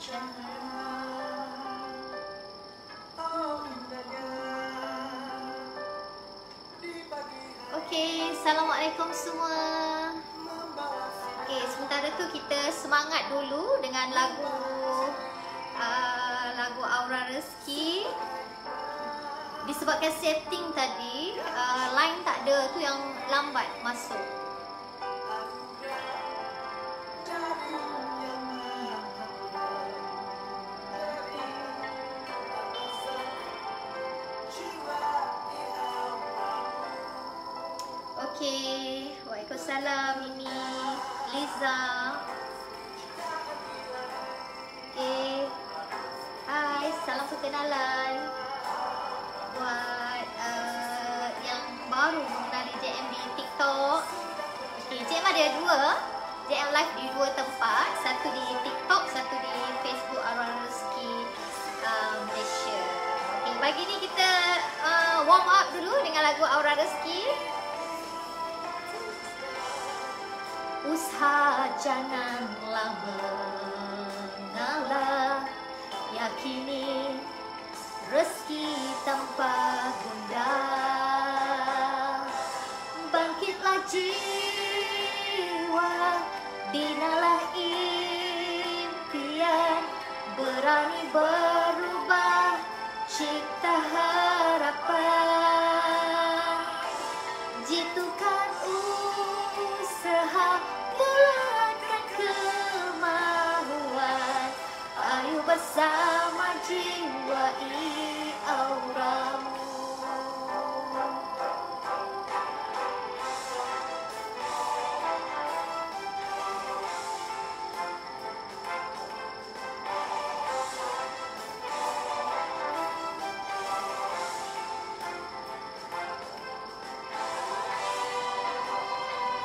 Okey, Assalamualaikum semua. Okey, sementara tu kita semangat dulu dengan lagu Aura Rezeki. Disebabkan setting tadi line tak ada tu yang lambat masuk. Okey, waalaikumsalam Mimi, Liza. Okey. Hai, salam perkenalan. Buat yang baru mengenali JM di TikTok. Okey, JM ada dua. JM live di dua tempat, satu di TikTok, satu di Facebook Aura Rezeki Malaysia. Okey, pagi ni kita warm up dulu dengan lagu Aura Rezeki. Usaha janganlah mengalah, yakini rezeki tanpa gundah. Bangkitlah jiwa, binalah impian, berani berubah, cipta harapan. Jitukan usaha, mulakan kemauan, ayo bersama jiwai auramu.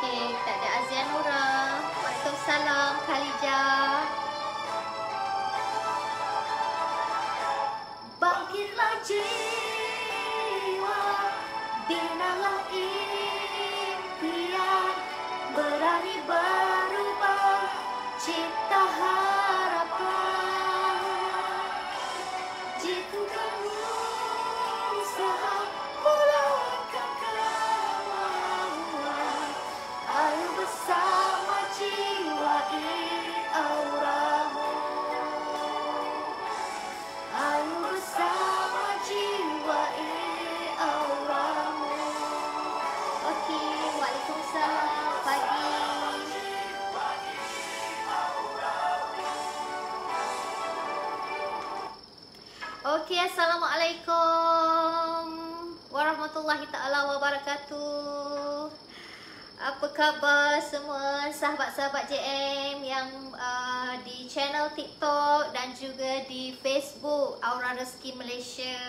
Okey, tak ada Azianura. Waalaikumsalam Khalijah. Bangkitlah jiwa, binalah impian, berani berubah, cipta harapan. Jitukan usaha, mulakan kemauan, ayo bersama jiwai auramu. Ayo bersama jiwai auramu. Okey, waalaikumsalam pagi. Okey, Assalamualaikum warahmatullahi taala wabarakatuh. Apa khabar semua sahabat-sahabat JM yang di channel TikTok dan juga di Facebook Aura Rezeki Malaysia.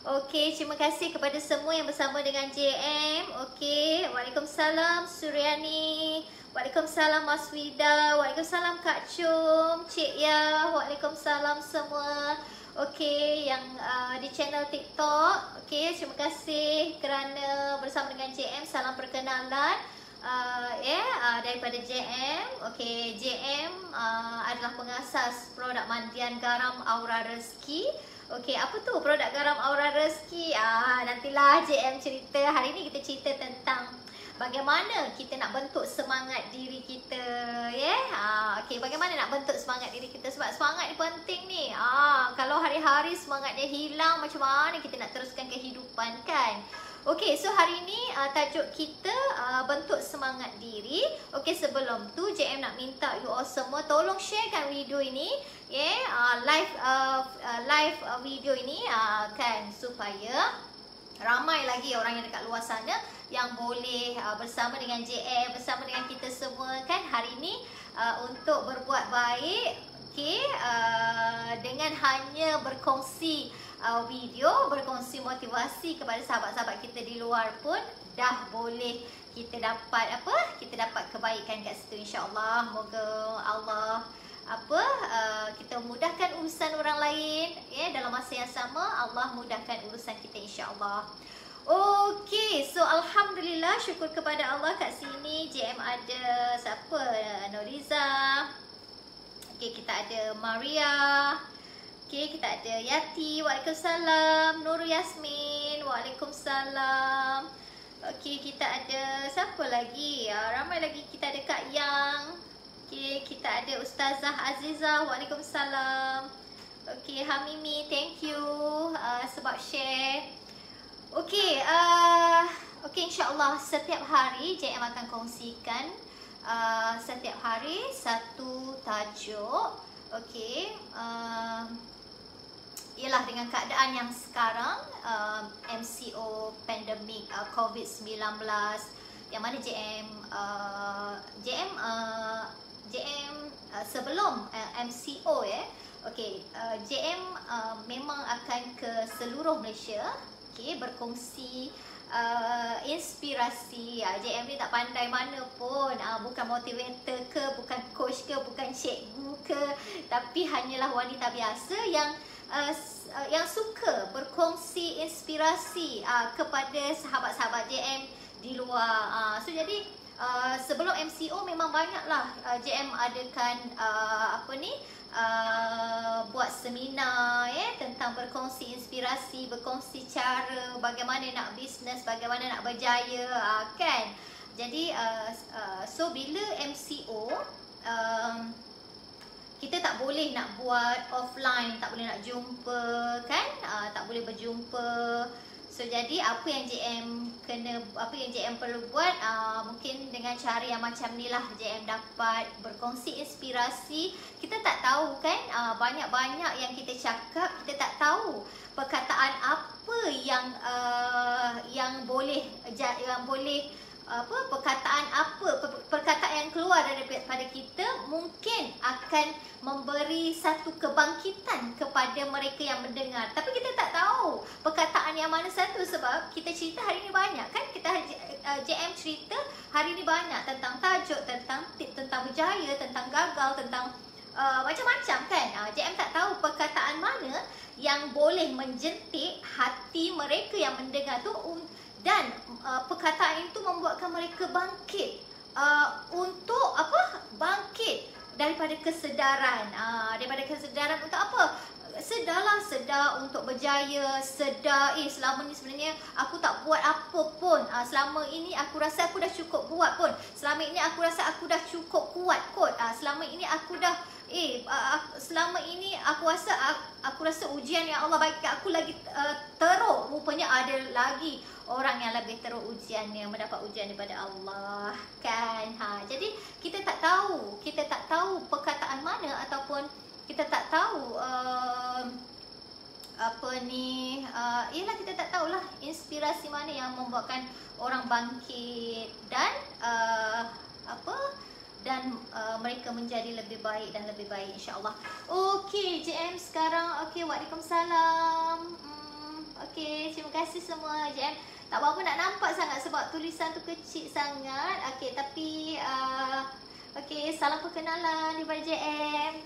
Okey, terima kasih kepada semua yang bersama dengan JM. Okey, waalaikumsalam Suryani. Waalaikumsalam Mas Wida. Waalaikumsalam Kak Chum, Cik Ya. Waalaikumsalam semua. Okey, yang di channel TikTok. Okey, terima kasih kerana bersama dengan JM. Salam perkenalan daripada JM. Okey, JM adalah pengasas produk mandian garam Aura Rezeki. Okey, apa tu produk garam Aura Rezeki? Nantilah JM cerita. Hari ni kita cerita tentang bagaimana kita nak bentuk semangat diri kita, okey, bagaimana nak bentuk semangat diri kita, sebab semangat ni penting ni. Kalau hari-hari semangatnya hilang, macam mana kita nak teruskan kehidupan, kan? Okey, so hari ni tajuk kita bentuk semangat diri. Okey, sebelum tu JM nak minta you all semua tolong sharekan video ini, live video ini, kan, supaya ramai lagi orang yang dekat luar sana yang boleh bersama dengan JM, bersama dengan kita semua, kan, hari ni untuk berbuat baik. Okey, dengan hanya berkongsi video, berkongsi motivasi kepada sahabat-sahabat kita di luar pun dah boleh kita dapat kita dapat kebaikan kat situ, insya-Allah. Moga Allah kita mudahkan urusan orang lain, dalam masa yang sama Allah mudahkan urusan kita, insya-Allah. Okey, so alhamdulillah, syukur kepada Allah, kat sini JM ada siapa? Noriza. Okay, kita ada Maria. Okay, kita ada Yati. Waalaikumsalam. Nur Yasmin. Waalaikumsalam. Okay, kita ada siapa lagi? Ramai lagi. Kita ada Kak Yang. Okay, kita ada Ustazah Azizah. Waalaikumsalam. Okay, Hamimi, thank you sebab share. Okay, insyaAllah setiap hari JM akan kongsikan setiap hari satu tajuk. Okay, ialah dengan keadaan yang sekarang, MCO pandemik COVID-19, yang mana JM sebelum MCO okay, JM memang akan ke seluruh Malaysia, okay, berkongsi inspirasi. JM ni tak pandai mana pun, bukan motivator ke, bukan coach ke, bukan cikgu ke, tapi hanyalah wanita biasa yang suka berkongsi inspirasi kepada sahabat-sahabat JM di luar. So jadi sebelum MCO memang banyaklah JM adakan buat seminar tentang berkongsi inspirasi, berkongsi cara bagaimana nak bisnes, bagaimana nak berjaya, kan. Jadi so bila MCO kita tak boleh nak buat offline, tak boleh nak jumpa, kan, tak boleh berjumpa. So jadi apa yang JM perlu buat, mungkin dengan cara yang macam ni lah JM dapat berkongsi inspirasi. Kita tak tahu kan, banyak-banyak yang kita cakap, kita tak tahu perkataan apa yang boleh perkataan yang keluar daripada kita mungkin akan memberi satu kebangkitan kepada mereka yang mendengar. Tapi kita tak tahu perkataan yang mana satu, sebab kita cerita hari ni banyak kan, JM cerita hari ni banyak tentang tajuk, tentang tip, tentang berjaya, tentang gagal, tentang macam-macam kan. JM tak tahu perkataan mana yang boleh menjentik hati mereka yang mendengar tu, dan perkataan itu membuatkan mereka bangkit untuk bangkit daripada kesedaran. Daripada kesedaran untuk apa? Sedar untuk berjaya, sedar selama ni sebenarnya aku tak buat apa pun. Selama ini aku rasa aku dah cukup buat pun. Selama ini aku rasa aku dah cukup kuat kot. Selama ini aku dah selama ini aku rasa ujian yang Allah bagi aku lagi teruk. Rupanya ada lagi orang yang lebih teruk ujiannya, mendapat ujian daripada Allah, kan. Jadi kita tak tahu perkataan mana, ataupun kita tak tahu kita tak tahulah inspirasi mana yang membuatkan orang bangkit dan mereka menjadi lebih baik dan lebih baik, insya-Allah. Okey, JM sekarang. Okey, waalaikumsalam. Okey, terima kasih semua JM. Tak berapa nak nampak sangat sebab tulisan tu kecil sangat. Okey, tapi okey, salam perkenalan daripada JM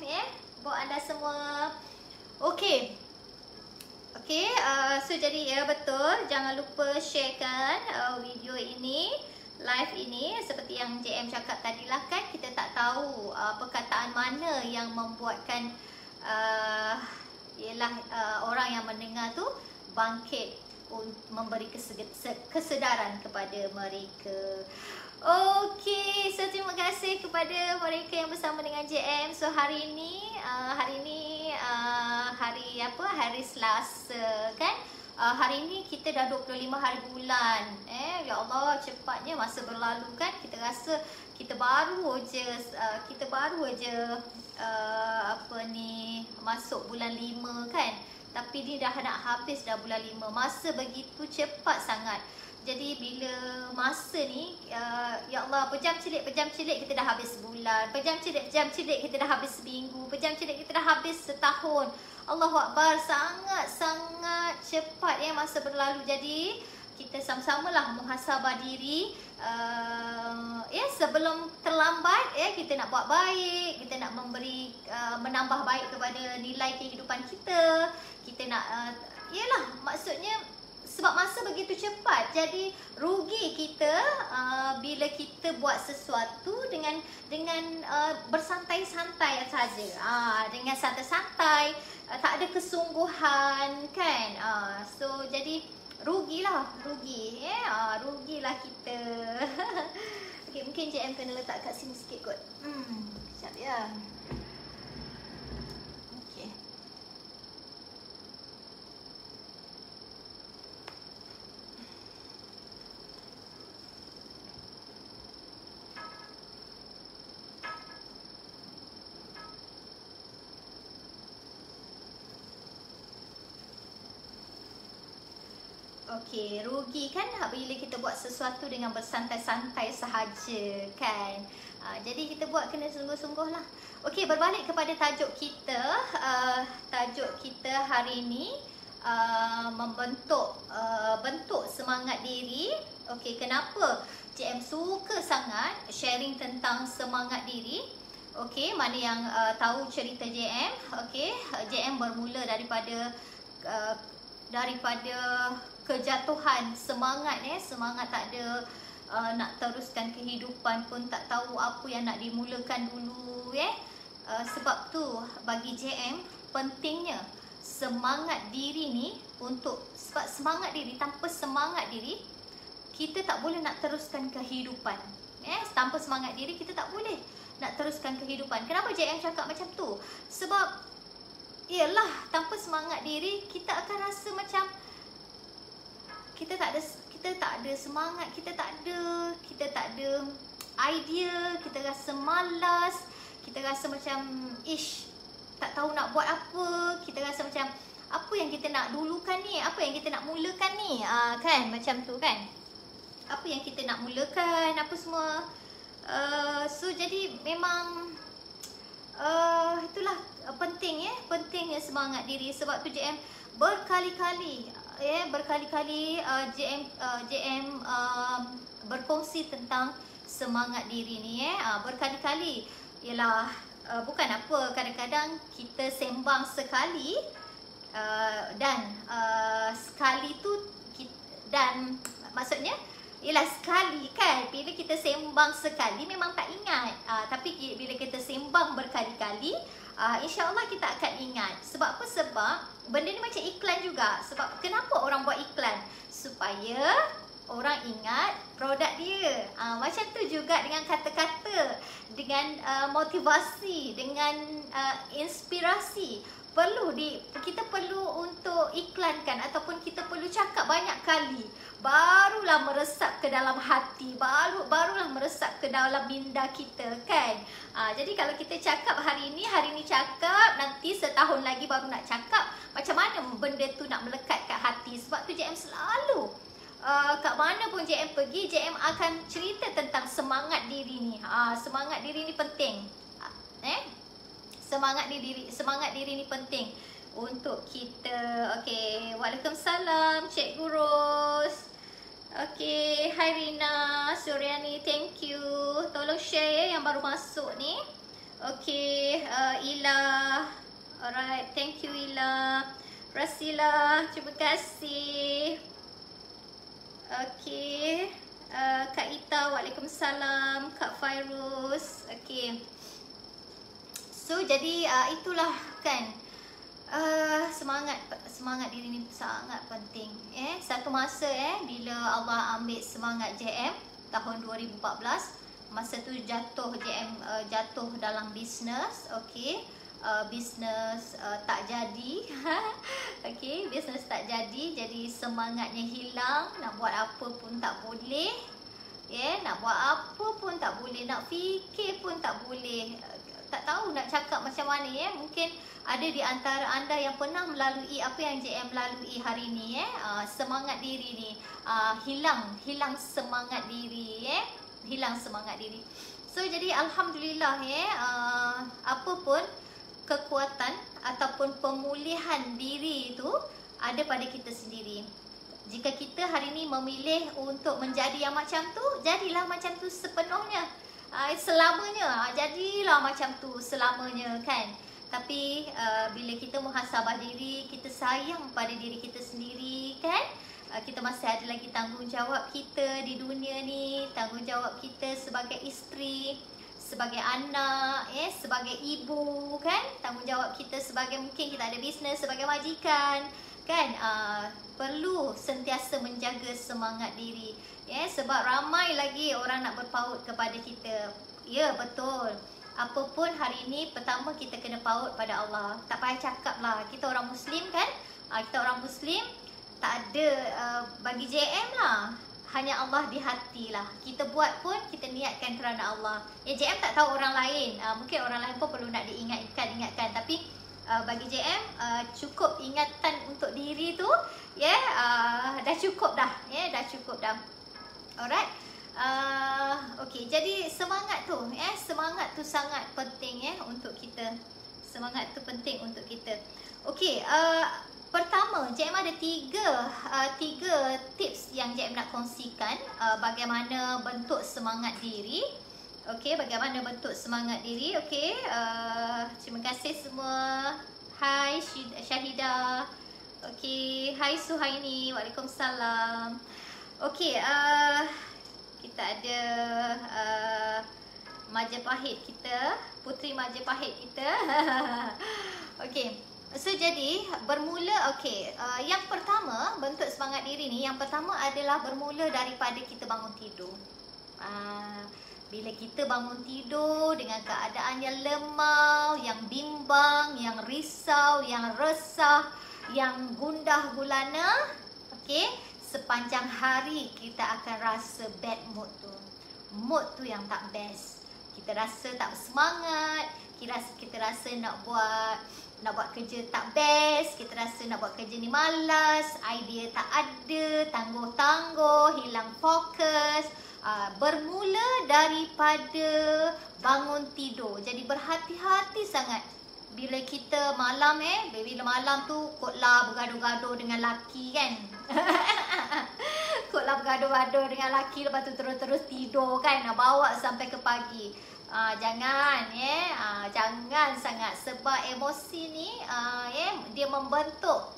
buat anda semua. Okey. Okey, so jadi betul, jangan lupa sharekan video ini, live ini, seperti yang JM cakap tadilah kan, kita tak tahu perkataan mana yang membuatkan orang yang mendengar tu bangkit, memberi kesedaran kepada mereka. Okey, so terima kasih kepada mereka yang bersama dengan JM. So hari ini hari Selasa kan. Hari ini kita dah 25 hari bulan. Ya Allah, cepatnya masa berlalu kan. Kita rasa kita baru je masuk bulan 5 kan. Tapi dia dah nak habis dah bulan 5. Masa begitu cepat sangat. Jadi bila masa ni ya Allah, pejam celik kita dah habis sebulan. Pejam celik kita dah habis seminggu. Pejam celik kita dah habis setahun. Allahu Akbar, sangat cepat masa berlalu. Jadi kita sama-samalah muhasabah diri. Sebelum terlambat kita nak buat baik, kita nak memberi menambah baik kepada nilai kehidupan kita. Kita nak maksudnya sebab masa begitu cepat, jadi rugi kita bila kita buat sesuatu dengan bersantai-santai saja. Dengan santai-santai, tak ada kesungguhan kan. So jadi rugilah rugilah kita. Okey, mungkin JM kena letak kat sini sikit kot. Sekejap ya. Okey. Okey, rugi kan bila kita buat sesuatu dengan bersantai-santai sahaja kan. Jadi kita buat kena sungguh-sungguh lah. Okey, berbalik kepada tajuk kita. Tajuk kita hari ini bentuk semangat diri. Okey, kenapa JM suka sangat sharing tentang semangat diri? Okey, mana yang tahu cerita JM? Okey, JM bermula daripada kejatuhan semangat semangat tak ada, nak teruskan kehidupan pun tak tahu apa yang nak dimulakan dulu sebab tu bagi JM pentingnya semangat diri ni sebab semangat diri, tanpa semangat diri kita tak boleh nak teruskan kehidupan. Tanpa semangat diri kita tak boleh nak teruskan kehidupan. Kenapa JM cakap macam tu? Sebab yalah, tanpa semangat diri kita akan rasa macam kita tak ada semangat, kita tak ada idea, kita rasa malas, kita rasa macam tak tahu nak buat apa, kita rasa macam apa yang kita nak dulukan ni, apa yang kita nak mulakan ni, kan macam tu kan. Apa yang kita nak mulakan, apa semua. So jadi memang itulah pentingnya semangat diri. Sebab tu JM berkali-kali JM berkongsi tentang semangat diri ni berkali-kali. Ialah bukan apa, kadang-kadang kita sembang sekali dan sekali tu dan maksudnya ialah sekali kan, bila kita sembang sekali memang tak ingat, tapi bila kita sembang berkali-kali, InsyaAllah kita akan ingat. Sebab apa? Sebab benda ni macam iklan juga. Sebab kenapa orang buat iklan? Supaya orang ingat produk dia. Macam tu juga dengan kata-kata, dengan motivasi, dengan inspirasi. Kita perlu untuk iklankan ataupun kita perlu cakap banyak kali, barulah meresap ke dalam hati, barulah meresap ke dalam minda kita kan. Jadi kalau kita cakap hari ni cakap, nanti setahun lagi baru nak cakap, macam mana benda tu nak melekat kat hati. Sebab tu JM selalu kat mana pun JM pergi, JM akan cerita tentang semangat diri ni. Semangat diri ni penting. Semangat diri ni penting untuk kita. Okey, waalaikumsalam Cikgu Ros. Okey, hai Rina Suryani, thank you. Tolong share yang baru masuk ni. Okey, Ila. Alright, thank you Ila. Rasila, terima kasih. Okey, Kak Ita, waalaikumsalam. Kak Fairuz. Okey. So jadi itulah kan, semangat diri ni sangat penting. Satu masa bila Allah ambil semangat JM tahun 2014, masa tu JM jatuh dalam bisnes. Okey, bisnes tak jadi. Okey, bisnes tak jadi semangatnya hilang, nak buat apa pun tak boleh. Nak buat apa pun tak boleh, nak fikir pun tak boleh. Tak tahu nak cakap macam mana. Mungkin ada di antara anda yang pernah melalui apa yang JM lalui hari ni. Semangat diri ni hilang semangat diri. Hilang semangat diri. So jadi alhamdulillah apapun kekuatan ataupun pemulihan diri itu ada pada kita sendiri. Jika kita hari ni memilih untuk menjadi yang macam tu, jadilah macam tu sepenuhnya. Selamanya, jadilah macam tu selamanya kan. Tapi bila kita muhasabah diri, kita sayang pada diri kita sendiri kan, kita masih ada lagi tanggungjawab kita di dunia ni. tanggungjawab kita sebagai isteri, sebagai anak, sebagai ibu kan, tanggungjawab kita sebagai mungkin kita ada bisnes, sebagai majikan kan, perlu sentiasa menjaga semangat diri sebab ramai lagi orang nak berpaut kepada kita. Ya, betul. Apapun hari ini, pertama kita kena paut pada Allah. Tak payah cakap lah, kita orang Muslim kan, kita orang Muslim, tak ada bagi JM lah, hanya Allah di hati lah. Kita buat pun kita niatkan kerana Allah. JM tak tahu orang lain, mungkin orang lain pun perlu nak diingatkan. Tapi bagi JM cukup ingatan untuk diri tu dah cukup dah. Dah cukup dah. Alright. Okey, jadi semangat tu semangat tu sangat penting untuk kita. Semangat tu penting untuk kita. Okey, pertama JM ada tiga tips yang JM nak kongsikan bagaimana bentuk semangat diri. Okey, bagaimana bentuk semangat diri. Okey, terima kasih semua. Hai Syahida. Okey, hai Suhaini. Waalaikumsalam. Okey, kita ada Majapahit kita, Puteri Majapahit kita. Okey, so jadi bermula, yang pertama bentuk semangat diri ni, yang pertama adalah bermula daripada kita bangun tidur. Bila kita bangun tidur dengan keadaan yang lemah, yang bimbang, yang risau, yang resah, yang gundah gulana, sepanjang hari kita akan rasa bad mood tu. Mood tu yang tak best. Kita rasa tak bersemangat, kita rasa nak buat kerja tak best, kita rasa nak buat kerja ni malas, idea tak ada, tangguh-tangguh, hilang fokus. Bermula daripada bangun tidur. Jadi berhati-hati sangat bila kita malam bila malam tu kotlah bergaduh-gaduh dengan laki kan. Kotlah bergaduh-gaduh dengan laki, lepas tu terus tidur kan, bawa sampai ke pagi. Jangan jangan sangat, sebab emosi ni dia membentuk,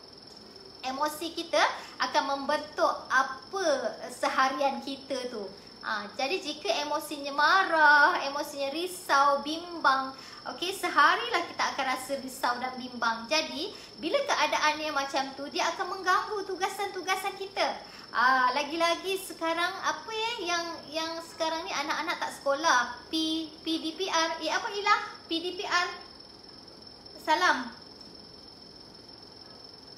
emosi kita akan membentuk apa seharian kita tu. Jadi jika emosinya marah, emosinya risau, bimbang, seharilah kita akan rasa risau dan bimbang. Jadi bila keadaannya macam tu, dia akan mengganggu tugasan-tugasan kita. Lagi-lagi sekarang apa yang sekarang ni anak-anak tak sekolah, PDPR, apa Ilah? PDPR. Salam.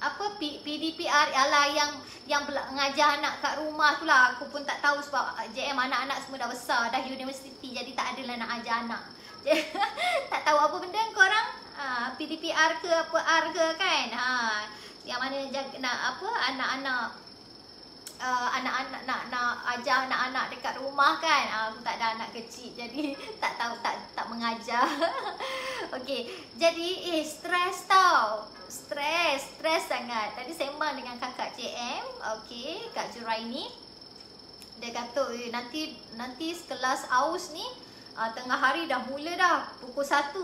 Apa PDPR? Alah, yang mengajar anak kat rumah tu lah. Aku pun tak tahu sebab JM anak-anak semua dah besar, dah universiti, jadi tak adalah nak ajar anak. Tak tahu apa benda korang, PDPR ke apa R ke kan. Yang mana nak apa, anak-anak nak ajar anak-anak dekat rumah kan. Aku tak ada anak kecil, jadi tak tahu, tak mengajar. Okey, jadi stres tau. Stres sangat. Tadi sembang dengan kakak JM, Kak Juraini. Dia kata nanti kelas AUS ni tengah hari dah mula dah pukul 1.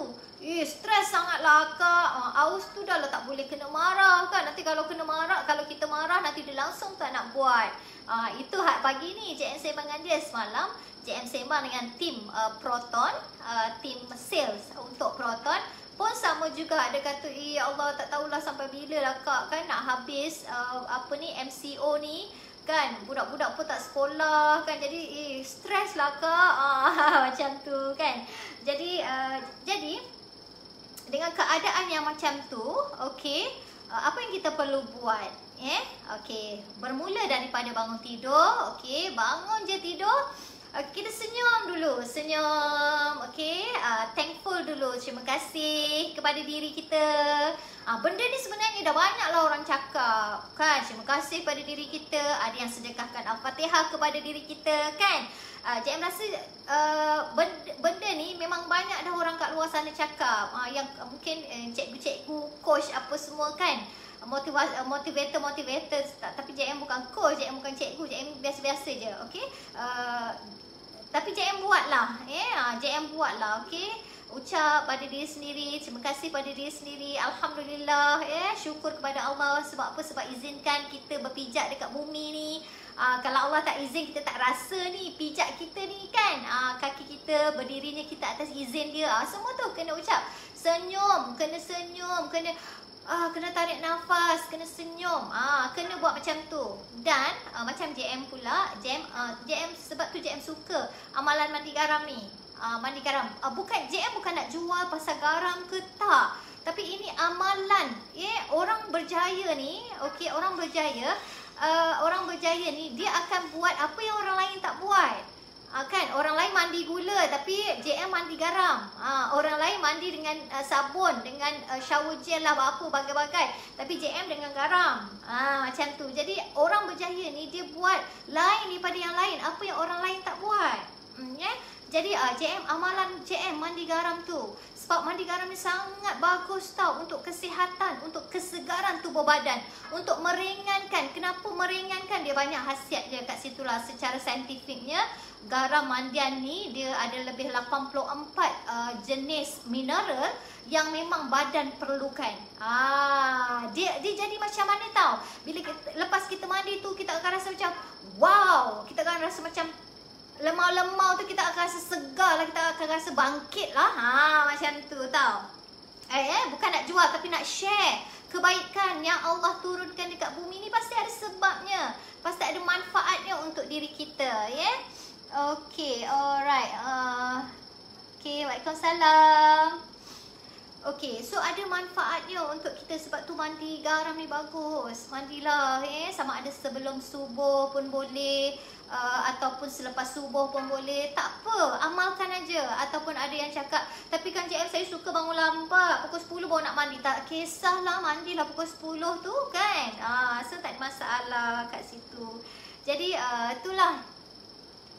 Stres sangatlah Kak. AUS tu dah lah tak boleh kena marah kan. Nanti kalau kita marah nanti dia langsung tak nak buat. Itu pagi ni JM sembang dengan dia. Semalam JM sembang dengan tim Proton, tim sales untuk Proton pun sama juga. Ada kata, ya Allah, tak tahulah sampai bila lah Kak kan nak habis MCO ni kan. Budak-budak pun tak sekolah kan. Jadi stres lah Kak. Macam tu kan. Jadi dengan keadaan yang macam tu, apa yang kita perlu buat? Bermula daripada bangun tidur. Bangun je tidur. Kita senyum dulu, thankful dulu, terima kasih kepada diri kita. Benda ni sebenarnya dah banyak lah orang cakap kan. Terima kasih kepada diri kita. Ada yang sedekahkan Al-Fatihah kepada diri kita kan. JM rasa benda ni memang banyak dah orang kat luar sana cakap. Yang mungkin cikgu-cikgu, coach apa semua kan, motivator. Tapi JM bukan coach, JM bukan cikgu, JM biasa-biasa je. Tapi JM buatlah, JM buatlah, ucap pada diri sendiri, terima kasih pada diri sendiri, alhamdulillah, syukur kepada Allah. Sebab apa? Sebab izinkan kita berpijak dekat bumi ni. Kalau Allah tak izin, kita tak rasa ni pijak kita ni kan, kaki kita, berdirinya kita atas izin dia. Semua tu kena ucap. Senyum, kena tarik nafas, kena senyum. Kena buat macam tu. Dan macam JM pula, JM sebab tu JM suka amalan mandi garam ni. Mandi garam. JM bukan nak jual pasal garam ke tak. Tapi ini amalan. Orang berjaya ni, okey, orang berjaya ni dia akan buat apa yang orang lain tak buat. Kan, orang lain mandi gula tapi JM mandi garam. Orang lain mandi dengan sabun, dengan shower gel lah, apa bagai-bagai, tapi JM dengan garam. Macam tu. Jadi orang berjaya ni dia buat lain daripada yang lain, apa yang orang lain tak buat. Jadi amalan JM mandi garam tu. Sebab mandi garam ni sangat bagus tau untuk kesihatan, untuk kesegaran tubuh badan, untuk meringankan. Kenapa meringankan? Dia banyak khasiat dia kat situlah. Secara saintifiknya, garam mandian ni dia ada lebih 84 jenis mineral yang memang badan perlukan. Dia jadi macam mana tau? Lepas kita mandi tu, kita akan rasa macam wow, kita akan rasa macam lemau-lemau tu, kita akan rasa segar lah, kita akan rasa bangkit lah. Macam tu tau. Bukan nak jual tapi nak share kebaikan yang Allah turunkan dekat bumi ni. Pasti ada sebabnya, pasti ada manfaatnya untuk diri kita. Okay, alright. Okay, Waalaikumsalam. Okay, so ada manfaatnya untuk kita. Sebab tu mandi garam ni bagus. Mandilah, sama ada sebelum subuh pun boleh, ataupun selepas subuh pun boleh. Tak apa, amalkan aja. Ataupun ada yang cakap, tapi kan JM saya suka bangun lambat, pukul 10 baru nak mandi. Tak kisahlah, mandilah pukul 10 tu kan. So tak ada masalah kat situ. Jadi itulah.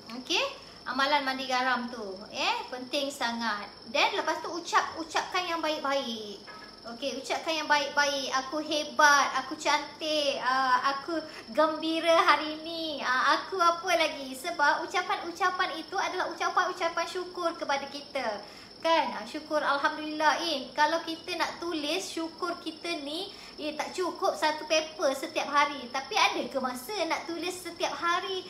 Okay, amalan mandi garam tu penting sangat. Dan lepas tu ucapkan yang baik-baik. Okey, ucapkan yang baik-baik. Aku hebat, aku cantik, aku gembira hari ni, aku apa lagi. Sebab ucapan-ucapan itu adalah ucapan-ucapan syukur kepada kita. Kan? Syukur, Alhamdulillah. Kalau kita nak tulis syukur kita ni, tak cukup satu paper setiap hari. Tapi ada ke masa nak tulis setiap hari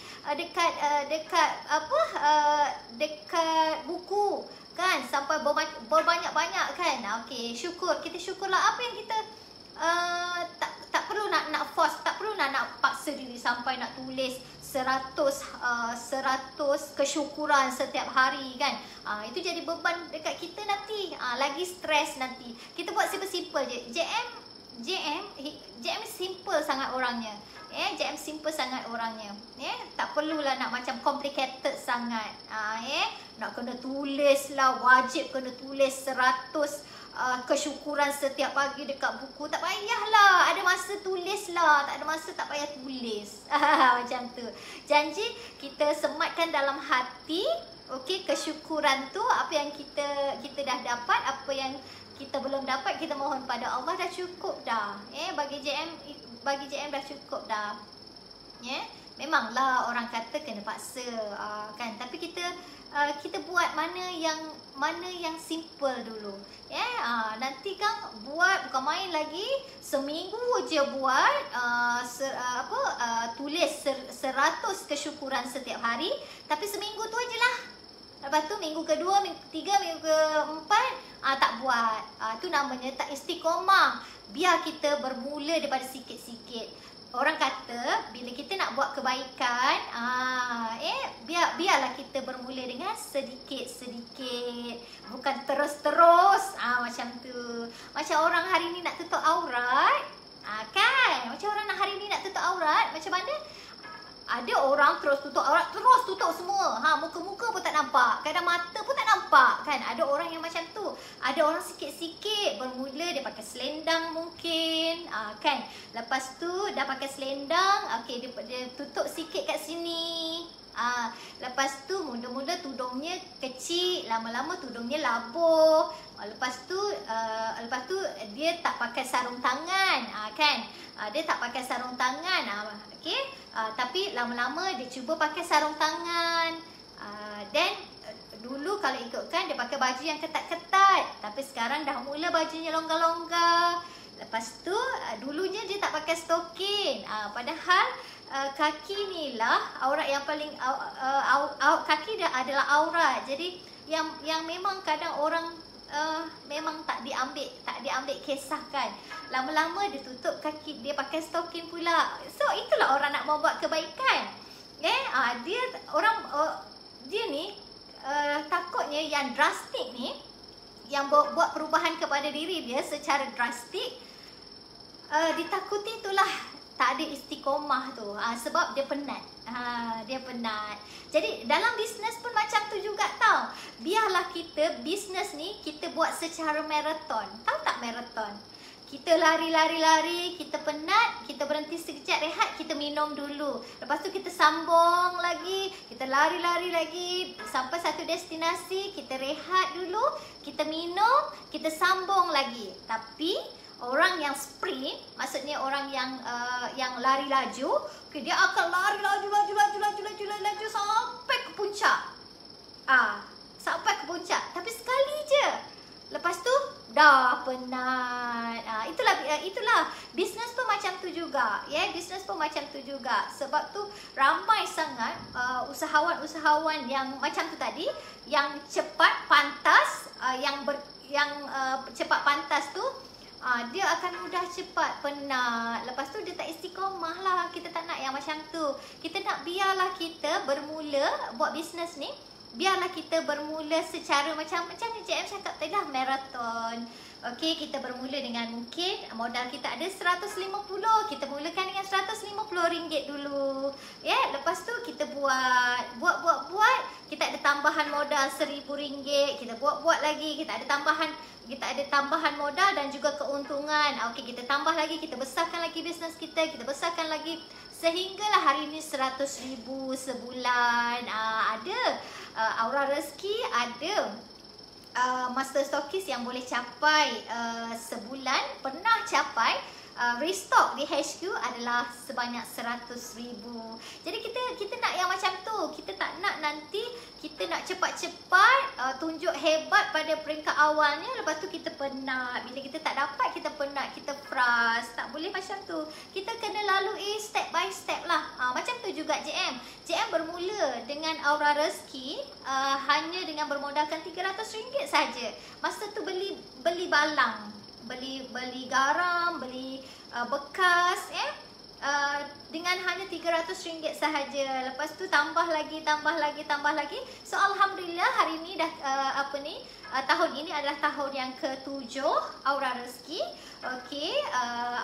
dekat buku kan, sampai berbanyak-banyak kan. Okey, syukur. Kita syukurlah apa yang kita tak perlu nak force, tak perlu nak paksa diri sampai nak tulis 100 kesyukuran setiap hari kan. Itu jadi beban dekat kita nanti. Lagi stres nanti. Kita buat simple-simple je. JM simple sangat orangnya. JM simple sangat orangnya. Tak perlulah nak macam complicated sangat. Nak kena tulis lah, wajib kena tulis 100 kesyukuran setiap pagi dekat buku. Tak payahlah. Ada masa tulis lah, tak ada masa tak payah tulis. Macam tu. Janji kita sematkan dalam hati. Okey, kesyukuran tu, apa yang kita dah dapat, apa yang kita belum dapat, kita mohon pada Allah, dah cukup dah. Bagi JM dah cukup dah. Memanglah orang kata kena paksa kan, tapi kita buat mana yang simple dulu. Nanti kan buat bukan main lagi, seminggu je buat tulis 100 kesyukuran setiap hari, tapi seminggu tu ajalah. Lepas tu minggu kedua, minggu ketiga, minggu keempat tak buat. Tu namanya tak istiqomah. Biar kita bermula daripada sikit-sikit. Orang kata bila kita nak buat kebaikan, biarlah kita bermula dengan sedikit-sedikit, bukan terus-terus. Macam tu. Macam orang hari ni nak tutup aurat, kan? Macam orang hari ni nak tutup aurat, macam mana? Ada orang terus tutup aurat, terus tutup semua. Muka-muka pun tak nampak, kadang mata pun tak nampak kan. Ada orang yang macam tu. Ada orang sikit-sikit bermula, dia pakai selendang mungkin, kan. Lepas tu dah pakai selendang, okey, dia tutup sikit kat sini. Lepas tu mula-mula tudungnya kecil, lama-lama tudungnya labuh. Lepas tu dia tak pakai sarung tangan, kan. Dia tak pakai sarung tangan, okey. Tapi lama-lama dia cuba pakai sarung tangan. Dan dulu kalau ikutkan dia pakai baju yang ketat-ketat, tapi sekarang dah mula bajunya longgar-longgar. Lepas tu dulunya dia tak pakai stokin, padahal kaki ni lah aurat yang paling kaki adalah aurat. Jadi yang memang kadang orang memang tak diambil kisahkan. Lama-lama dia tutup kaki, dia pakai stokin pula. So itulah orang nak membuat kebaikan. Dia ni takutnya yang drastik ni, yang buat perubahan kepada diri dia secara drastik, ditakuti itulah tak ada istiqomah tu, sebab dia penat. Dia penat. Jadi dalam bisnes pun macam tu juga tau. Biarlah kita bisnes ni kita buat secara maraton. Tahu tak maraton? Kita lari, kita penat, kita berhenti sekejap rehat, kita minum dulu. Lepas tu kita sambung lagi, kita lari lagi sampai satu destinasi, kita rehat dulu, kita minum, kita sambung lagi. Tapi orang yang sprint, maksudnya orang yang lari laju, dia akan lari laju sampai ke puncak. Sampai ke puncak. Tapi sekali je. Lepas tu dah penat. Itulah bisnes pun macam tu juga. Bisnes pun macam tu juga. Sebab tu ramai sangat usahawan-usahawan yang macam tu tadi, yang cepat pantas, yang cepat pantas tu, dia akan mudah cepat penat. Lepas tu dia tak istiqomah lah. Kita tak nak yang macam tu. Kita nak biarlah kita bermula buat bisnes ni, biarlah kita bermula secara macam JM cakap tadi lah, maraton. Okey, kita bermula dengan mungkin modal kita ada 150. Kita mulakan dengan RM150 dulu. Lepas tu kita buat. Kita ada tambahan modal RM1000. Kita buat lagi. Kita ada tambahan modal dan juga keuntungan. Okey, kita tambah lagi, kita besarkan lagi bisnes kita, kita besarkan lagi sehinggalah hari ni 100,000 sebulan. Ada Aura Rezeki, ada Master Stockist yang boleh capai sebulan, pernah capai restock di HQ adalah sebanyak 100,000. Jadi kita nak yang macam tu. Kita tak nak nanti kita nak cepat-cepat tunjuk hebat pada peringkat awalnya, lepas tu kita penat. Bila kita tak dapat, kita penat, kita frust. Tak boleh macam tu. Kita kena lalui step by step lah. Macam tu juga JM. JM bermula dengan Aura Rezeki hanya dengan bermodalkan RM300 saja. Masa tu beli balang, beli garam, beli bekas, dengan hanya RM300 sahaja. Lepas tu tambah lagi. So alhamdulillah hari ni dah tahun ini adalah tahun yang ke-7 Aura Rezeki. Okey,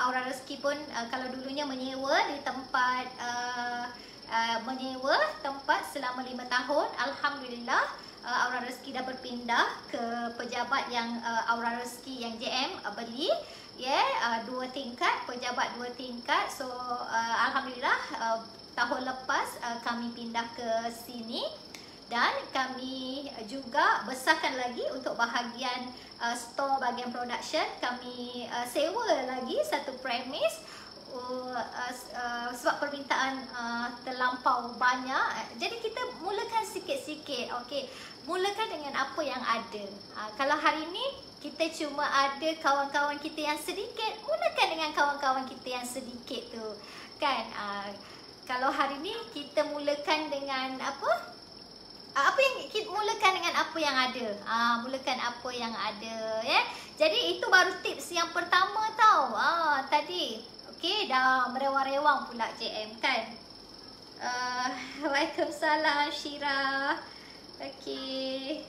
Aura Rezeki pun kalau dulunya menyewa di tempat selama 5 tahun, alhamdulillah Aura Rezeki dah berpindah ke pejabat yang Aura Rezeki yang JM beli. 2 tingkat, pejabat 2 tingkat. So alhamdulillah tahun lepas kami pindah ke sini, dan kami juga besarkan lagi untuk bahagian store, bahagian production. Kami sewa lagi satu premise sebab permintaan terlampau banyak. Jadi kita mulakan sikit-sikit. Okey, mulakan dengan apa yang ada. Kalau hari ni kita cuma ada kawan-kawan kita yang sedikit, mulakan dengan kawan-kawan kita yang sedikit tu, kan? Kalau hari ni kita mulakan dengan mulakan dengan apa yang ada. Mulakan apa yang ada, Jadi itu baru tips yang pertama tau. Tadi okey, dah merewang-rewang pula JM, kan? Waalaikumsalam Syirah. Okey.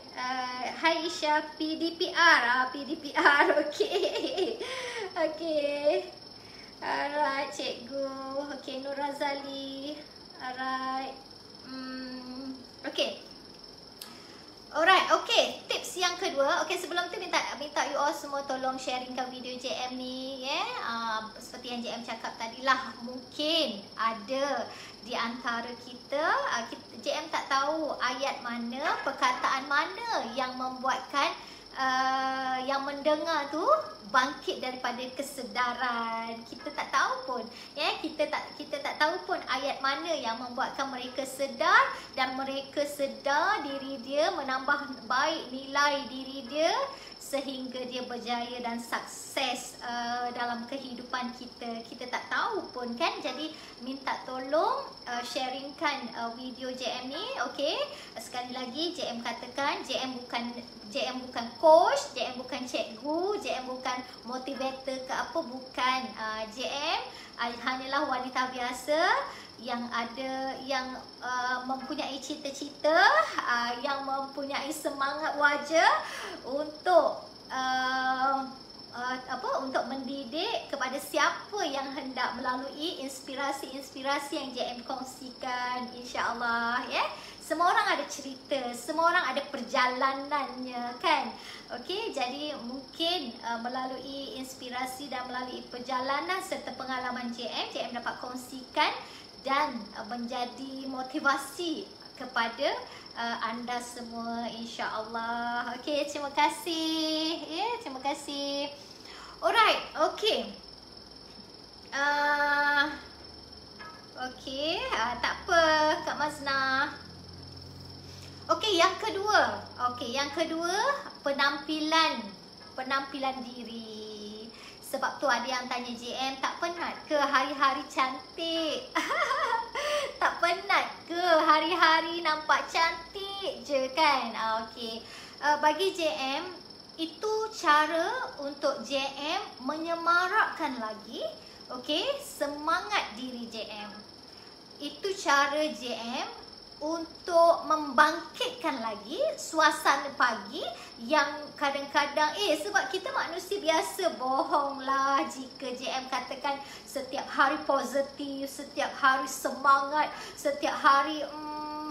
Hai Isha, PDPR. PDPR, okey. Okey. Alright, cikgu. Okey, Nur Razali. Alright. Okey. Alright, okey. Tips yang kedua. Okey, sebelum tu minta you all semua tolong sharingkan video JM ni, seperti yang JM cakap tadilah, mungkin ada di antara kita, JM tak tahu ayat mana, perkataan mana yang membuatkan yang mendengar tu bangkit daripada kesedaran. Kita tak tahu pun, kita tak tahu pun ayat mana yang membuatkan mereka sedar, dan mereka sedar diri dia, menambah baik nilai diri dia. sehingga dia berjaya dan sukses dalam kehidupan kita. Kita tak tahu pun kan. Jadi minta tolong sharingkan video JM ni, okey. Sekali lagi JM katakan, JM bukan coach, JM bukan cikgu, JM bukan motivator ke apa, bukan. JM hanyalah wanita biasa yang mempunyai cita-cita, yang mempunyai semangat wajah untuk untuk mendidik kepada siapa yang hendak melalui inspirasi-inspirasi yang JM kongsikan, insya-Allah, ya. Semua orang ada cerita, semua orang ada perjalanannya, kan? Okey, jadi mungkin melalui inspirasi dan melalui perjalanan serta pengalaman JM dapat kongsikan dan menjadi motivasi kepada anda semua, insya-Allah. Okey, terima kasih. Ya, terima kasih. Alright, okey. Okey, tak apa Kak Mazna. Okey, yang kedua. Okey, yang kedua, penampilan diri. Sebab tu ada yang tanya JM, tak penat ke hari-hari cantik? Tak penat ke hari-hari nampak cantik je, kan? Okey. Bagi JM, itu cara untuk JM menyemarakkan lagi, okey, semangat diri JM. Itu cara JM untuk membangkitkan lagi suasana pagi yang kadang-kadang sebab kita manusia biasa bohonglah jika JM katakan setiap hari positif, setiap hari semangat, setiap hari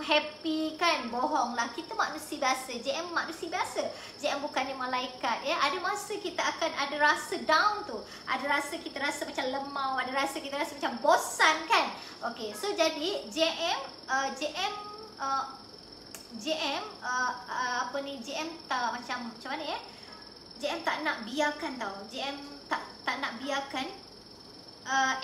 happy, kan? Bohonglah. Kita manusia biasa. JM manusia biasa. JM bukannya malaikat, ya. Ada masa kita akan ada rasa down tu. Ada rasa kita rasa macam lemau, ada rasa kita rasa macam bosan, kan? Okey, so jadi JM tak macam mana, ya? JM tak nak biarkan tau. JM tak nak biarkan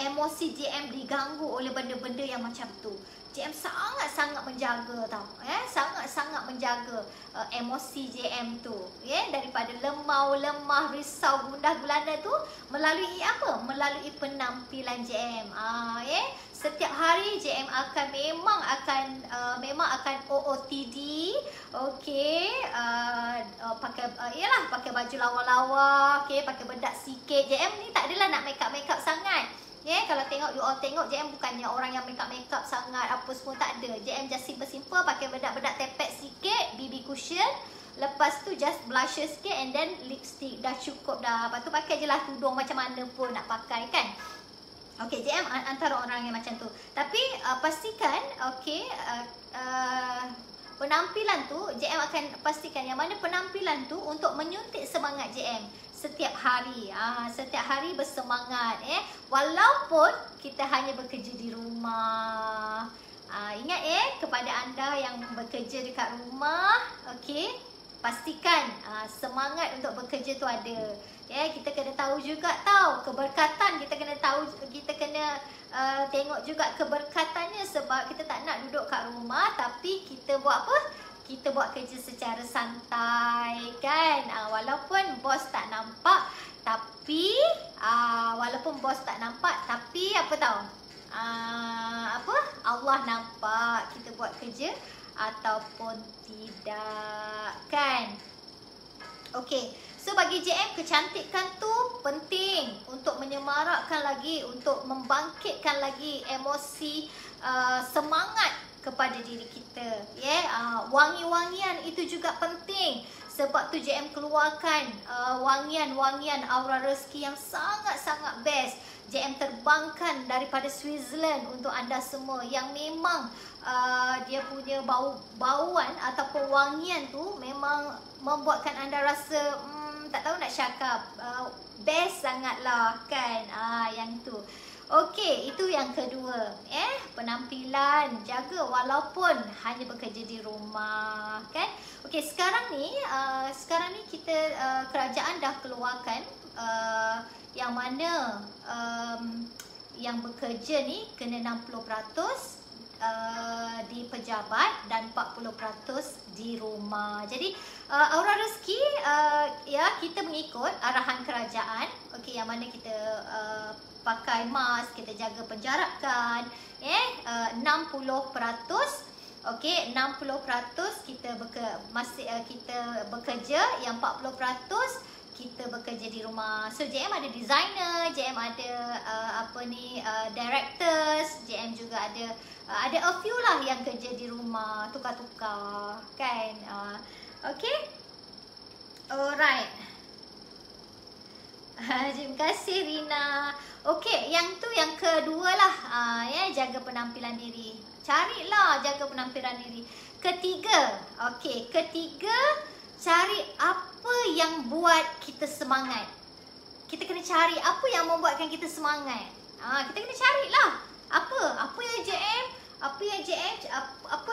emosi JM diganggu oleh benda-benda yang macam tu. JM sangat-sangat menjaga tau, ya, sangat-sangat menjaga emosi JM tu, ya, daripada lemah, risau, gundah gulana tu melalui apa? Melalui penampilan JM. Ya, setiap hari JM memang akan OOTD, okey, pakai baju lawa-lawa, okey, pakai bedak sikit. JM ni tak adalah nak make up sangat. Ya, kalau you all tengok JM bukannya orang yang make up sangat apa semua, tak ada. JM just simple pakai bedak-bedak tepek sikit, BB cushion, lepas tu just blusher sikit and then lipstick, dah cukup dah. Lepas tu pakai je lah tudung macam mana pun nak pakai, kan. Okey, JM antara orang yang macam tu. Tapi pastikan, okey, penampilan tu JM akan pastikan yang mana penampilan tu untuk menyuntik semangat JM setiap hari. Setiap hari bersemangat, walaupun kita hanya bekerja di rumah. Ingat, kepada anda yang bekerja dekat rumah, okey, pastikan semangat untuk bekerja tu ada. Ya, kita kena tahu juga keberkatan, kita kena tengok juga keberkatannya, sebab kita tak nak duduk kat rumah tapi kita buat apa? Kita buat kerja secara santai, kan? Walaupun bos tak nampak, tapi apa tahu? Allah nampak kita buat kerja ataupun tidak, kan? Okey. So bagi JM, kecantikan tu penting untuk menyemarakkan lagi, untuk membangkitkan lagi emosi semangat kepada diri kita. Wangi-wangian itu juga penting. Sebab tu JM keluarkan wangian-wangian aura rezeki yang sangat-sangat best. JM terbangkan daripada Switzerland untuk anda semua yang memang dia punya bauan ataupun wangian tu memang membuatkan anda rasa tak tahu nak cakap, best sangatlah, kan? Yang tu. Okey, itu yang kedua, penampilan, jaga walaupun hanya bekerja di rumah, kan? Okey, sekarang ni kita kerajaan dah keluarkan yang mana yang bekerja ni kena 60%, di pejabat dan 40% di rumah. Jadi aura rezeki ya kita mengikut arahan kerajaan, okey, yang mana kita pakai mask, kita jaga penjarakan, 60%, okey, 60% kita kita bekerja, yang 40% kita bekerja di rumah. So JM ada designer, JM ada directors, JM juga ada a few lah yang kerja di rumah, tukar-tukar kan. Okay, alright. Terima kasih Rina. Okay, yang tu yang kedua lah, jaga penampilan diri. Carilah jaga penampilan diri. Ketiga, okay, cari apa yang buat kita semangat. Kita kena cari apa yang membuatkan kita semangat. Kita kena carilah. Apa ya JM? Apa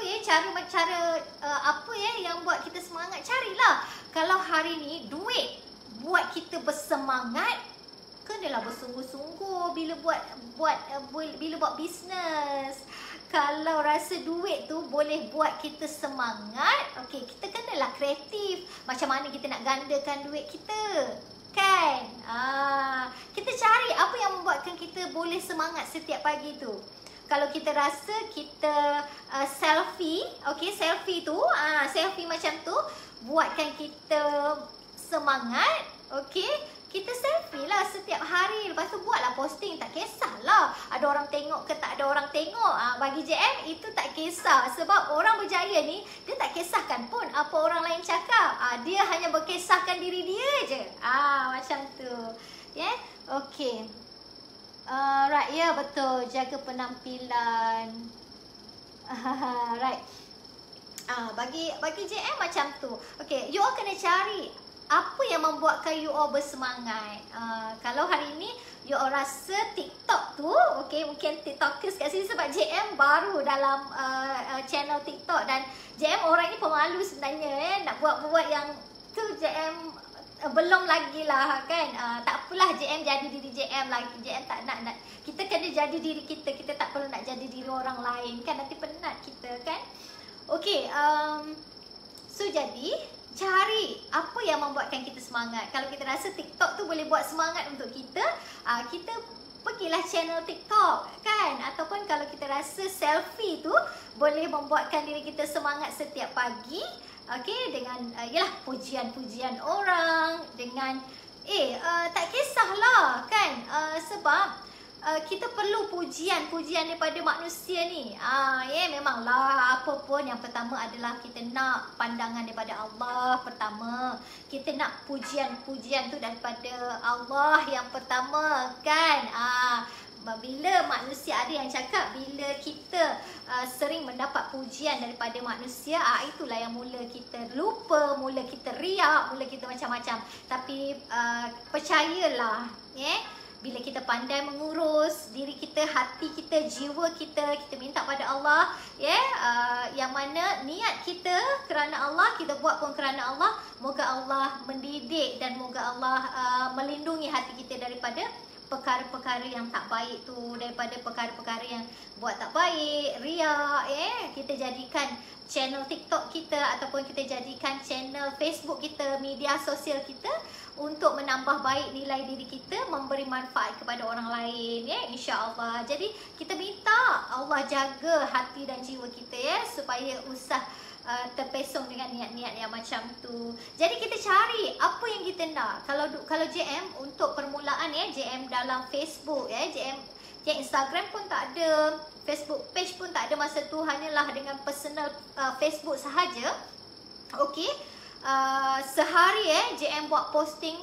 ya cara apa ya yang buat kita semangat? Carilah. Kalau hari ni duit buat kita bersemangat, kenalah bersungguh-sungguh bila buat bisnes. Kalau rasa duit tu boleh buat kita semangat, okey, kita kenalah kreatif. Macam mana kita nak gandakan duit kita, kan? Kita cari apa yang membuatkan kita boleh semangat setiap pagi tu. Kalau kita rasa kita selfie, okey, selfie tu, selfie macam tu buatkan kita semangat, okey, kita selfie lah setiap hari. Lepas tu buatlah posting. Tak kisahlah ada orang tengok ke tak ada orang tengok. Bagi JM itu tak kisah. Sebab orang berjaya ni, dia tak kisahkan pun apa orang lain cakap. Dia hanya berkisahkan diri dia je. Macam tu. Yeah? Okay. Right, ya, betul. Jaga penampilan. Right. Bagi JM macam tu. Okay, you all kena cari apa yang membuatkan you all bersemangat. Kalau hari ni you all rasa TikTok tu, okay, mungkin TikTokers kat sini sebab JM baru dalam channel TikTok dan JM orang ni pemalu sebenarnya, nak buat yang tu JM belum lagi lah kan. Tak apalah, JM jadi diri JM lagi. JM tak nak kita kena jadi diri kita. Kita tak perlu nak jadi diri orang lain kan, nanti penat kita kan. Okay, so jadi cari apa yang membuatkan kita semangat. Kalau kita rasa TikTok tu boleh buat semangat untuk kita, kita pergilah channel TikTok kan. Ataupun kalau kita rasa selfie tu boleh membuatkan diri kita semangat setiap pagi, okey, dengan yalah pujian-pujian orang, dengan tak kisahlah kan, sebab kita perlu pujian daripada manusia ni. Memanglah apa pun, yang pertama adalah kita nak pandangan daripada Allah pertama. Kita nak pujian tu daripada Allah yang pertama kan. Bila manusia, ada yang cakap bila kita sering mendapat pujian daripada manusia, itulah yang mula kita lupa, mula kita riak, mula kita macam-macam. Tapi percayalah, bila kita pandai mengurus diri kita, hati kita, jiwa kita, kita minta pada Allah, yang mana niat kita kerana Allah, kita buat pun kerana Allah, moga Allah mendidik dan moga Allah melindungi hati kita daripada perkara-perkara yang tak baik tu, daripada perkara-perkara yang buat tak baik, riak, kita jadikan channel TikTok kita ataupun kita jadikan channel Facebook kita, media sosial kita untuk menambah baik nilai diri kita, memberi manfaat kepada orang lain, insya-Allah. Jadi kita minta Allah jaga hati dan jiwa kita, supaya usah terpesong dengan niat-niat yang macam tu. Jadi kita cari apa yang kita nak. Kalau JM untuk permulaan, JM dalam Facebook, JM Instagram pun tak ada, Facebook page pun tak ada masa tu, hanyalah dengan personal Facebook sahaja. Okey. Sehari JM buat posting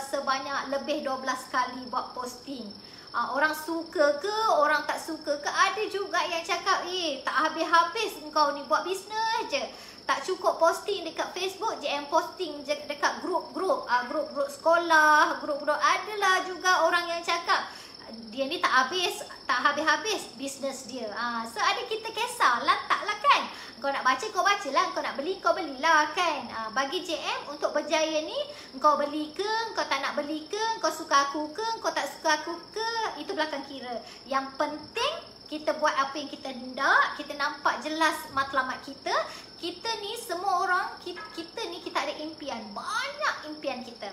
sebanyak lebih 12 kali buat posting. Orang suka ke, orang tak suka ke, ada juga yang cakap, tak habis-habis engkau ni buat bisnes je. Tak cukup posting dekat Facebook, JM posting dekat grup-grup sekolah, grup-grup. Adalah juga orang yang cakap dia ni tak habis-habis bisnes dia. So ada kita kisahlah, taklah kan. Kau nak baca, kau bacalah. Kau nak beli, kau belilah kan. Bagi JM untuk berjaya ni, kau beli ke, kau tak nak beli ke, kau suka aku ke, kau tak suka aku ke, itu belakang kira. Yang penting kita buat apa yang kita hendak, kita nampak jelas matlamat kita. Kita ni semua orang, kita ni kita ada impian, banyak impian kita.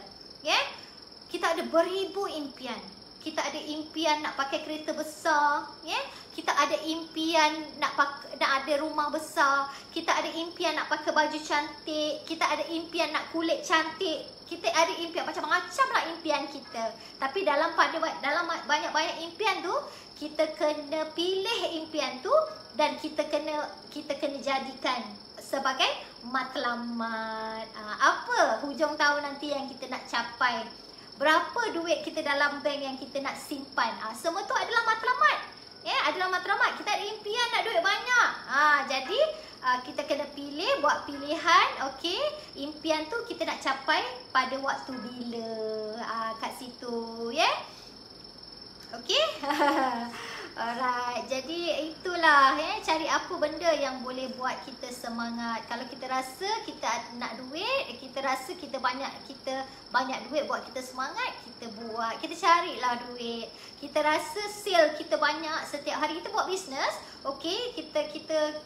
Kita ada beribu impian. Kita ada impian nak pakai kereta besar, Kita ada impian nak ada rumah besar. Kita ada impian nak pakai baju cantik. Kita ada impian nak kulit cantik. Kita ada impian macam-macam lah impian kita. Tapi dalam banyak-banyak impian tu, kita kena pilih impian tu dan kita kena jadikan sebagai matlamat. Apa hujung tahun nanti yang kita nak capai? Berapa duit kita dalam bank yang kita nak simpan? Semua tu adalah matlamat. Adalah matlamat. Kita ada impian nak duit banyak. Jadi kita kena pilih, buat pilihan. Okey, impian tu kita nak capai pada waktu bila? Kat situ, Okey. Alright, jadi itulah cari apa benda yang boleh buat kita semangat. Kalau kita rasa kita nak duit, kita rasa kita banyak duit buat kita semangat, kita buat, kita carilah duit. Kita rasa sale kita banyak setiap hari kita buat bisnes, okey,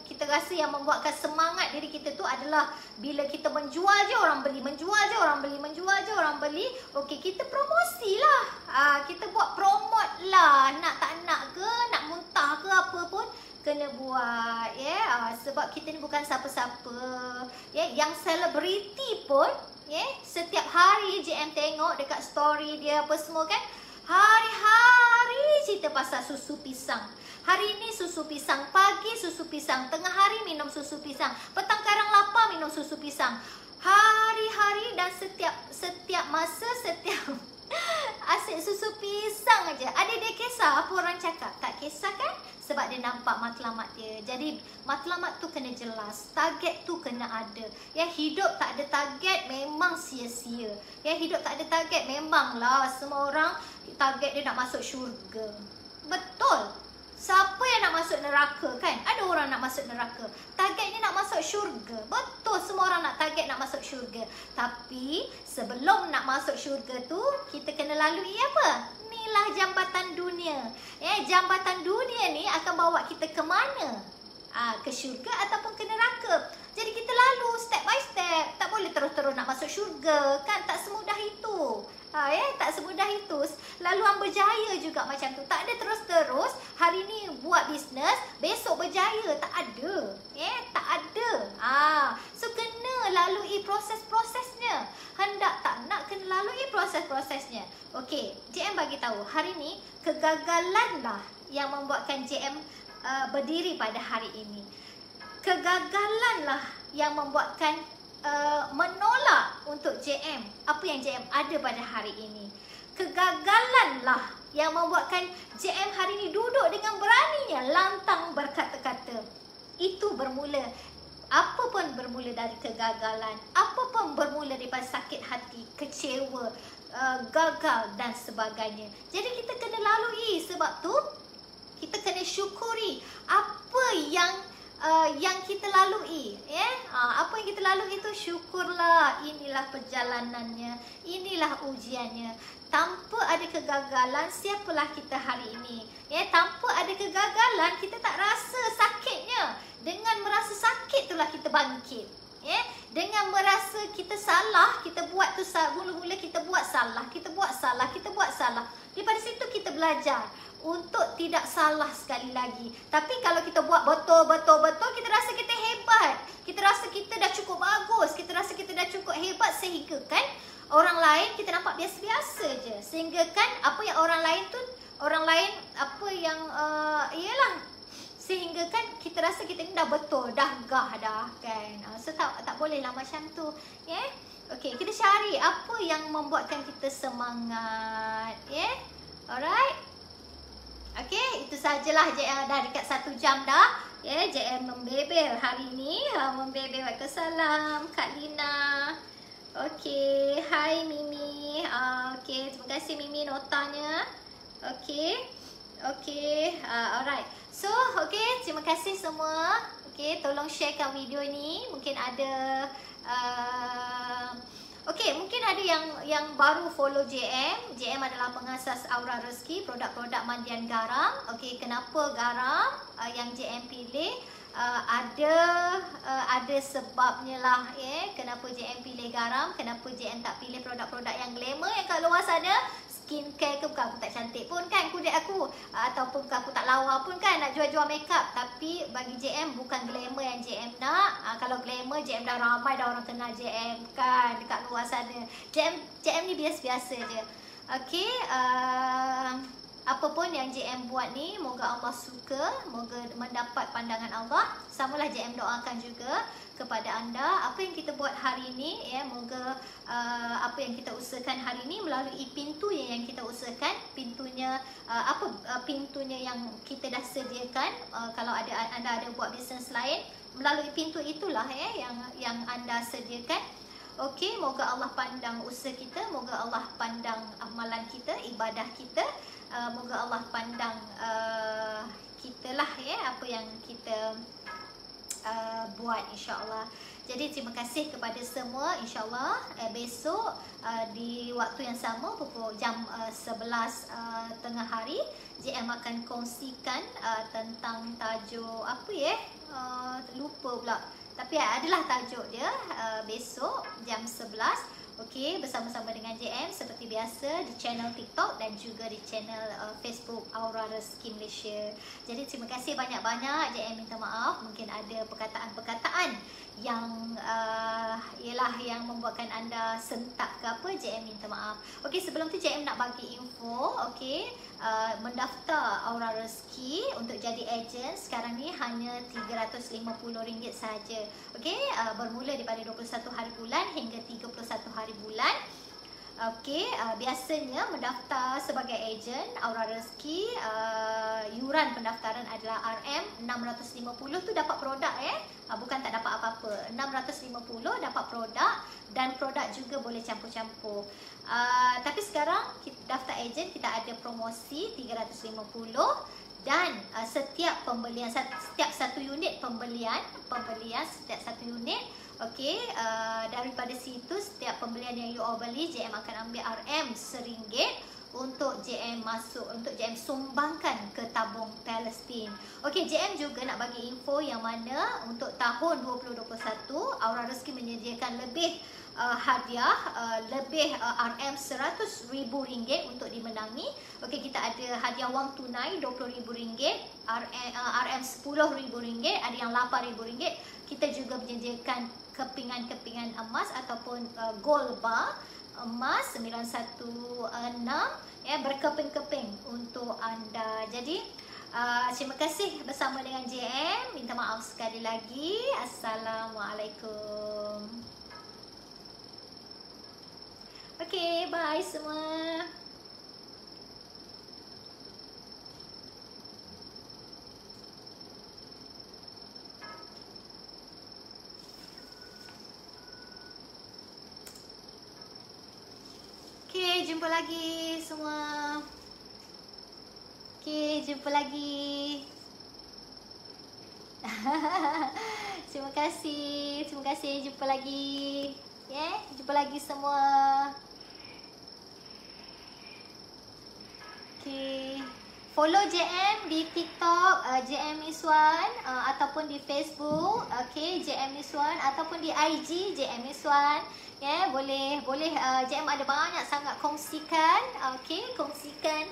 kita rasa yang membuatkan semangat diri kita tu adalah bila kita menjual je orang beli, okey, kita promosilah. Kita buat promote lah, nak tak nak ke, nak muntah ke apa pun kena buat, sebab kita ni bukan siapa-siapa, yang selebriti pun, setiap hari JM tengok dekat story dia apa semua kan, hari-hari cerita pasal susu pisang. Hari ni susu pisang, pagi susu pisang, tengah hari minum susu pisang, petang karang lapar minum susu pisang. Hari-hari dan setiap masa, setiap asyik susu pisang aja. Ada dia kisah apa orang cakap? Tak kisah kan? Sebab dia nampak matlamat dia. Jadi matlamat tu kena jelas, target tu kena ada. Hidup tak ada target memang sia-sia. Hidup tak ada target memanglah semua orang target dia nak masuk syurga. Betul. Siapa yang nak masuk neraka kan? Ada orang nak masuk neraka. Targetnya nak masuk syurga. Betul, semua orang nak target nak masuk syurga. Tapi sebelum nak masuk syurga tu, kita kena lalui apa? Inilah jambatan dunia. Jambatan dunia ni akan bawa kita ke mana? Ke syurga ataupun ke neraka. Jadi kita lalu step by step. Tak boleh terus-terus nak masuk syurga. Kan tak semudah itu. Tak semudah itu. Laluan berjaya juga macam tu. Tak ada terus-terus hari ni buat bisnes, besok berjaya. Tak ada. Tak ada. So kena lalui proses-prosesnya. Hendak tak nak kena lalui proses-prosesnya. Okey, JM bagi tahu hari ni kegagalanlah yang membuatkan JM berdiri pada hari ini. Kegagalanlah yang membuatkan menolak untuk JM apa yang JM ada pada hari ini. Kegagalanlah yang membuatkan JM hari ini duduk dengan beraninya lantang berkata-kata. Itu bermula, apa pun bermula dari kegagalan, apa pun bermula daripada sakit hati, kecewa, gagal dan sebagainya. Jadi kita kena lalui, sebab tu kita kena syukuri apa yang kita lalui, apa yang kita lalui itu syukurlah. Inilah perjalanannya, inilah ujiannya. Tanpa ada kegagalan, siapalah kita hari ini? Tanpa ada kegagalan, kita tak rasa sakitnya. Dengan merasa sakit itulah kita bangkit. Dengan merasa kita salah, kita buat tu mula-mula kita buat salah, kita buat salah. Daripada situ kita belajar untuk tidak salah sekali lagi. Tapi kalau kita buat betul, kita rasa kita hebat. Kita rasa kita dah cukup bagus. Kita rasa kita dah cukup hebat sehingga kan orang lain kita nampak biasa-biasa je. Sehingga kan apa yang orang lain sehingga kan kita rasa kita ni dah betul, dah gah dah kan. So tak bolehlah macam tu. Okey, kita cari apa yang membuatkan kita semangat. Alright. Okey, itu sajalah JM dah dekat 1 jam dah. JM membebel hari ni. Membebel. Waalaikumsalam Kak Lina. Okey, hai Mimi. Okey, terima kasih Mimi notanya. Okey. Alright. So, okey, terima kasih semua. Okey, tolong sharekan video ni. Mungkin ada Okey. Okey, mungkin ada yang baru follow JM. JM adalah pengasas Aura Rezeki, produk-produk mandian garam. Okey, kenapa garam yang JM pilih? Ada sebabnya lah kenapa JM pilih garam, kenapa JM tak pilih produk-produk yang glamour yang kat luar sana. Skincare ke, bukan aku tak cantik pun kan kulit aku, ataupun aku tak lawa pun kan nak jual-jual makeup. Tapi bagi JM bukan glamour yang JM nak. Kalau glamour JM dah ramai dah orang kenal JM kan dekat luar sana. JM ni biasa-biasa je. Okey, apa pun yang JM buat ni, moga Allah suka, moga mendapat pandangan Allah. Samalah JM doakan juga kepada anda, apa yang kita buat hari ni moga apa yang kita usahakan hari ni melalui pintu yang kita usahakan, pintunya pintunya yang kita dah sediakan. Kalau anda ada buat bisnes lain, melalui pintu itulah yang anda sediakan. Okey, moga Allah pandang usaha kita, moga Allah pandang amalan kita, ibadah kita. Moga Allah pandang kita lah apa yang kita buat, insyaAllah. Jadi terima kasih kepada semua. InsyaAllah besok di waktu yang sama pukul jam 11 tengah hari JM akan kongsikan tentang tajuk apa lupa pula. Tapi adalah tajuk dia besok jam 11. Okey, bersama-sama dengan JM seperti biasa di channel TikTok dan juga di channel Facebook Aura Rezeki Malaysia. Jadi terima kasih banyak-banyak. JM minta maaf mungkin ada perkataan-perkataan yang yang membuatkan anda sentak ke apa. JM minta maaf. Okey, sebelum tu JM nak bagi info. Okey, mendaftar Aura Rezeki untuk jadi ejen sekarang ni hanya RM350 sahaja. Okey, bermula daripada 21 hari bulan hingga 31 hari bulan. Okey, biasanya mendaftar sebagai ejen Aura Rezeki, yuran pendaftaran adalah RM650 tu dapat produk bukan tak dapat apa-apa. 650 dapat produk dan produk juga boleh campur-campur. Tapi sekarang kita daftar ejen, kita ada promosi 350 dan setiap pembelian, setiap satu unit pembelian setiap satu unit. Okey, daripada situ setiap pembelian yang you all beli, JM akan ambil RM1 untuk JM masuk, untuk JM sumbangkan ke tabung Palestin. Okey, JM juga nak bagi info yang mana untuk tahun 2021 Aura Rezeki menyediakan lebih hadiah, lebih RM100,000 untuk dimenangi. Okey, kita ada hadiah wang tunai RM20,000, RM10,000, ada yang RM8,000. Kita juga menyediakan kepingan-kepingan emas ataupun gold bar emas 916 berkeping-keping untuk anda. Jadi terima kasih bersama dengan JM. Minta maaf sekali lagi. Assalamualaikum. Okey, bye semua. Okey, jumpa lagi semua. Okey, jumpa lagi. Terima kasih jumpa lagi. Jumpa lagi semua. Okey, follow JM di TikTok, JM Miswan, ataupun di Facebook, okey, JM Miswan, ataupun di IG JM Miswan. Boleh JM ada banyak sangat kongsikan. Okey, kongsikan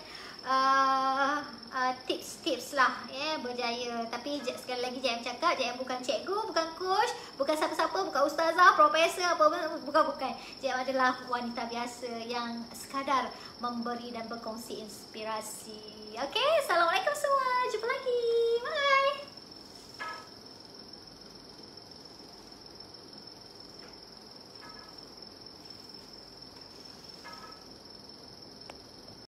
tips-tips lah berjaya. Tapi sekali lagi JM cakap, JM bukan cikgu, bukan coach, bukan siapa-siapa, bukan ustazah, profesor, bukan. JM adalah wanita biasa yang sekadar memberi dan berkongsi inspirasi. Okey, salam.